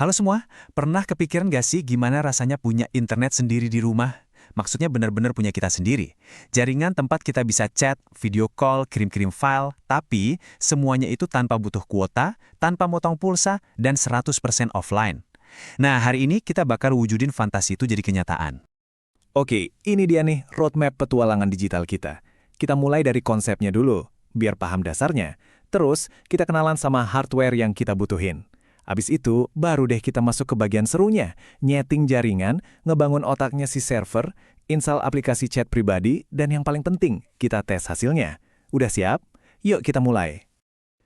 Halo semua, pernah kepikiran gak sih gimana rasanya punya internet sendiri di rumah? Maksudnya benar-benar punya kita sendiri. Jaringan tempat kita bisa chat, video call, kirim-kirim file, tapi semuanya itu tanpa butuh kuota, tanpa motong pulsa, dan 100% offline. Nah, hari ini kita bakal wujudin fantasi itu jadi kenyataan. Oke, ini dia nih roadmap petualangan digital kita. Kita mulai dari konsepnya dulu, biar paham dasarnya. Terus, kita kenalan sama hardware yang kita butuhin. Habis itu, baru deh kita masuk ke bagian serunya, nyeting jaringan, ngebangun otaknya si server, install aplikasi chat pribadi, dan yang paling penting, kita tes hasilnya. Udah siap? Yuk kita mulai.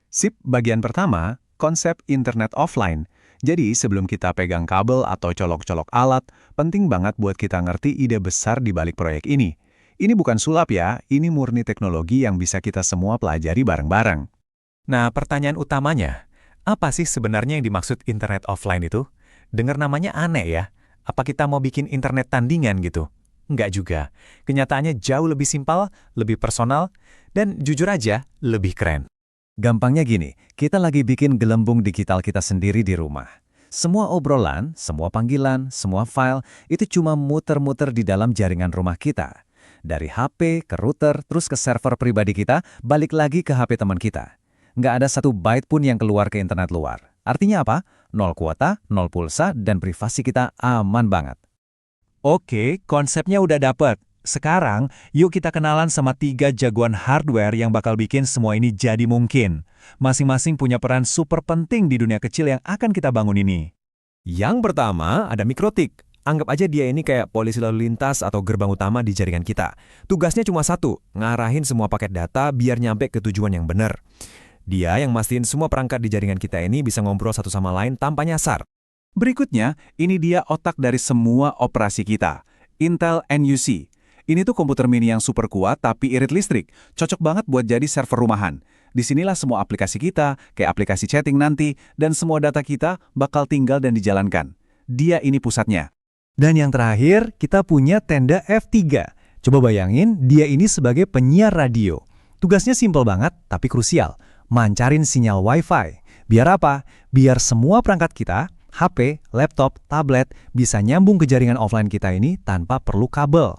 Sip, bagian pertama, konsep internet offline. Jadi sebelum kita pegang kabel atau colok-colok alat, penting banget buat kita ngerti ide besar di balik proyek ini. Ini bukan sulap ya, ini murni teknologi yang bisa kita semua pelajari bareng-bareng. Nah, pertanyaan utamanya, apa sih sebenarnya yang dimaksud internet offline itu? Dengar namanya aneh ya. Apa kita mau bikin internet tandingan gitu? Enggak juga. Kenyataannya jauh lebih simpel, lebih personal, dan jujur aja, lebih keren. Gampangnya gini, kita lagi bikin gelembung digital kita sendiri di rumah. Semua obrolan, semua panggilan, semua file, itu cuma muter-muter di dalam jaringan rumah kita. Dari HP ke router, terus ke server pribadi kita, balik lagi ke HP teman kita. Nggak ada satu byte pun yang keluar ke internet luar. Artinya apa? Nol kuota, nol pulsa, dan privasi kita aman banget. Oke, konsepnya udah dapet. Sekarang, yuk kita kenalan sama 3 jagoan hardware yang bakal bikin semua ini jadi mungkin. Masing-masing punya peran super penting di dunia kecil yang akan kita bangun ini. Yang pertama ada Mikrotik. Anggap aja dia ini kayak polisi lalu lintas atau gerbang utama di jaringan kita. Tugasnya cuma satu, ngarahin semua paket data biar nyampe ke tujuan yang benar. Dia yang mastiin semua perangkat di jaringan kita ini bisa ngobrol satu sama lain tanpa nyasar. Berikutnya, ini dia otak dari semua operasi kita, Intel NUC. Ini tuh komputer mini yang super kuat tapi irit listrik, cocok banget buat jadi server rumahan. Disinilah semua aplikasi kita, kayak aplikasi chatting nanti, dan semua data kita bakal tinggal dan dijalankan. Dia ini pusatnya. Dan yang terakhir, kita punya tenda F3. Coba bayangin, dia ini sebagai penyiar radio. Tugasnya simpel banget, tapi krusial. Mancarin sinyal Wi-Fi. Biar apa? Biar semua perangkat kita, HP, laptop, tablet, bisa nyambung ke jaringan offline kita ini tanpa perlu kabel.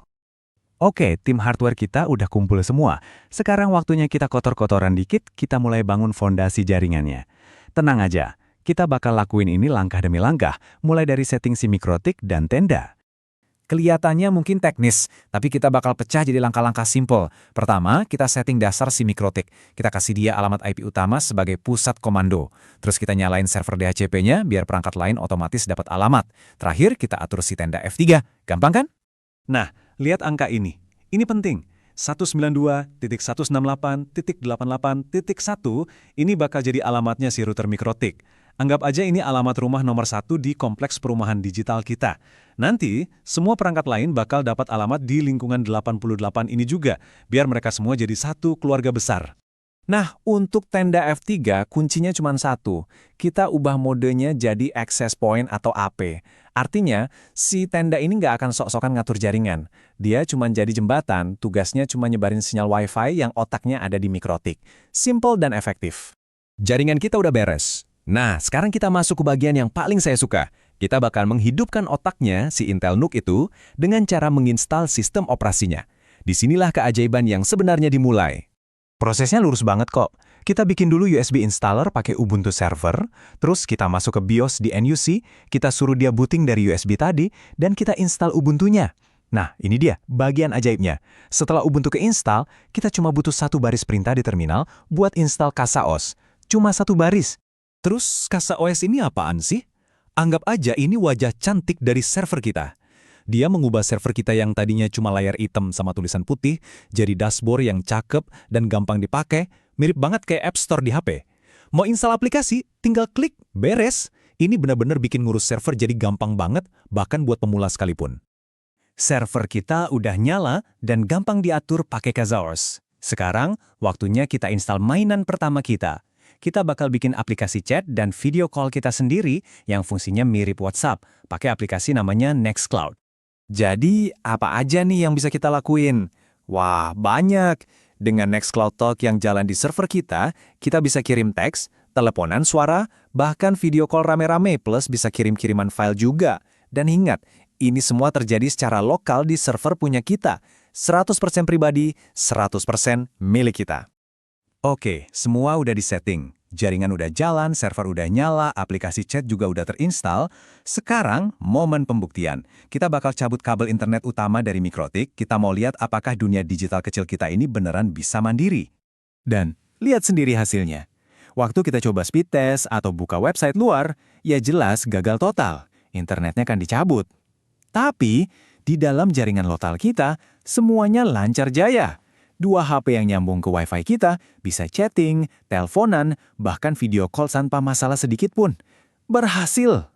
Oke, tim hardware kita udah kumpul semua. Sekarang waktunya kita kotor-kotoran dikit, kita mulai bangun fondasi jaringannya. Tenang aja, kita bakal lakuin ini langkah demi langkah, mulai dari setting si Mikrotik dan tenda. Kelihatannya mungkin teknis, tapi kita bakal pecah jadi langkah-langkah simple. Pertama, kita setting dasar si Mikrotik. Kita kasih dia alamat IP utama sebagai pusat komando. Terus kita nyalain server DHCP-nya biar perangkat lain otomatis dapat alamat. Terakhir, kita atur si tenda F3. Gampang kan? Nah, lihat angka ini. Ini penting. 192.168.88.1 ini bakal jadi alamatnya si router Mikrotik. Anggap aja ini alamat rumah nomor 1 di kompleks perumahan digital kita. Nanti, semua perangkat lain bakal dapat alamat di lingkungan 88 ini juga, biar mereka semua jadi satu keluarga besar. Nah, untuk tenda F3, kuncinya cuma satu. Kita ubah modenya jadi access point atau AP. Artinya, si tenda ini nggak akan sok-sokan ngatur jaringan. Dia cuma jadi jembatan, tugasnya cuma nyebarin sinyal Wi-Fi yang otaknya ada di Mikrotik. Simple dan efektif. Jaringan kita udah beres. Nah, sekarang kita masuk ke bagian yang paling saya suka. Kita bakal menghidupkan otaknya, si Intel NUC itu, dengan cara menginstal sistem operasinya. Disinilah keajaiban yang sebenarnya dimulai. Prosesnya lurus banget kok. Kita bikin dulu USB installer pakai Ubuntu server, terus kita masuk ke BIOS di NUC, kita suruh dia booting dari USB tadi, dan kita install Ubuntunya. Nah, ini dia, bagian ajaibnya. Setelah Ubuntu keinstall, kita cuma butuh satu baris perintah di terminal buat install KasaOS. Cuma satu baris. Terus KasaOS ini apaan sih? Anggap aja ini wajah cantik dari server kita. Dia mengubah server kita yang tadinya cuma layar hitam sama tulisan putih, jadi dashboard yang cakep dan gampang dipakai, mirip banget kayak App Store di HP. Mau install aplikasi, tinggal klik, beres. Ini benar-benar bikin ngurus server jadi gampang banget, bahkan buat pemula sekalipun. Server kita udah nyala dan gampang diatur pakai KasaOS. Sekarang, waktunya kita install mainan pertama kita. Kita bakal bikin aplikasi chat dan video call kita sendiri yang fungsinya mirip WhatsApp, pakai aplikasi namanya Nextcloud. Jadi, apa aja nih yang bisa kita lakuin? Wah, banyak. Dengan Nextcloud Talk yang jalan di server kita bisa kirim teks, teleponan suara, Bahkan video call rame-rame plus bisa kirim-kiriman file juga. Dan ingat, ini semua terjadi secara lokal di server punya kita. 100% pribadi, 100% milik kita. Oke, semua udah disetting. Jaringan udah jalan, server udah nyala, aplikasi chat juga udah terinstall. Sekarang, momen pembuktian. Kita bakal cabut kabel internet utama dari Mikrotik, kita mau lihat apakah dunia digital kecil kita ini beneran bisa mandiri. Dan lihat sendiri hasilnya. Waktu kita coba speed test atau buka website luar, ya jelas gagal total. Internetnya kan dicabut. Tapi, di dalam jaringan lokal kita, semuanya lancar jaya. 2 HP yang nyambung ke WiFi kita bisa chatting, teleponan, bahkan video call tanpa masalah sedikit pun. Berhasil!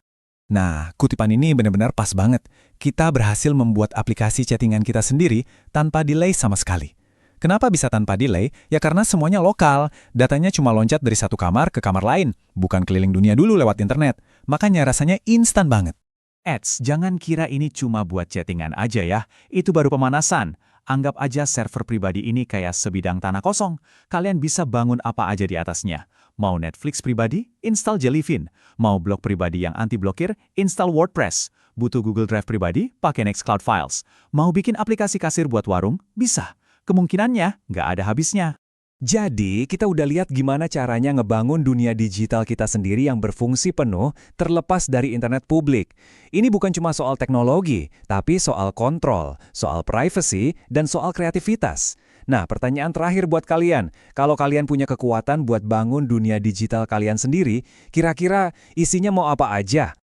Nah, kutipan ini benar-benar pas banget. Kita berhasil membuat aplikasi chattingan kita sendiri tanpa delay sama sekali. Kenapa bisa tanpa delay? Ya karena semuanya lokal. Datanya cuma loncat dari satu kamar ke kamar lain, bukan keliling dunia dulu lewat internet. Makanya rasanya instan banget. Eits, jangan kira ini cuma buat chattingan aja ya. Itu baru pemanasan. Anggap aja server pribadi ini kayak sebidang tanah kosong. Kalian bisa bangun apa aja di atasnya. Mau Netflix pribadi? Install Jellyfin. Mau blog pribadi yang anti-blokir? Install WordPress. Butuh Google Drive pribadi? Pakai Nextcloud Files. Mau bikin aplikasi kasir buat warung? Bisa. Kemungkinannya nggak ada habisnya. Jadi, kita udah lihat gimana caranya ngebangun dunia digital kita sendiri yang berfungsi penuh terlepas dari internet publik. Ini bukan cuma soal teknologi, tapi soal kontrol, soal privacy, dan soal kreativitas. Nah, pertanyaan terakhir buat kalian. Kalau kalian punya kekuatan buat bangun dunia digital kalian sendiri, kira-kira isinya mau apa aja?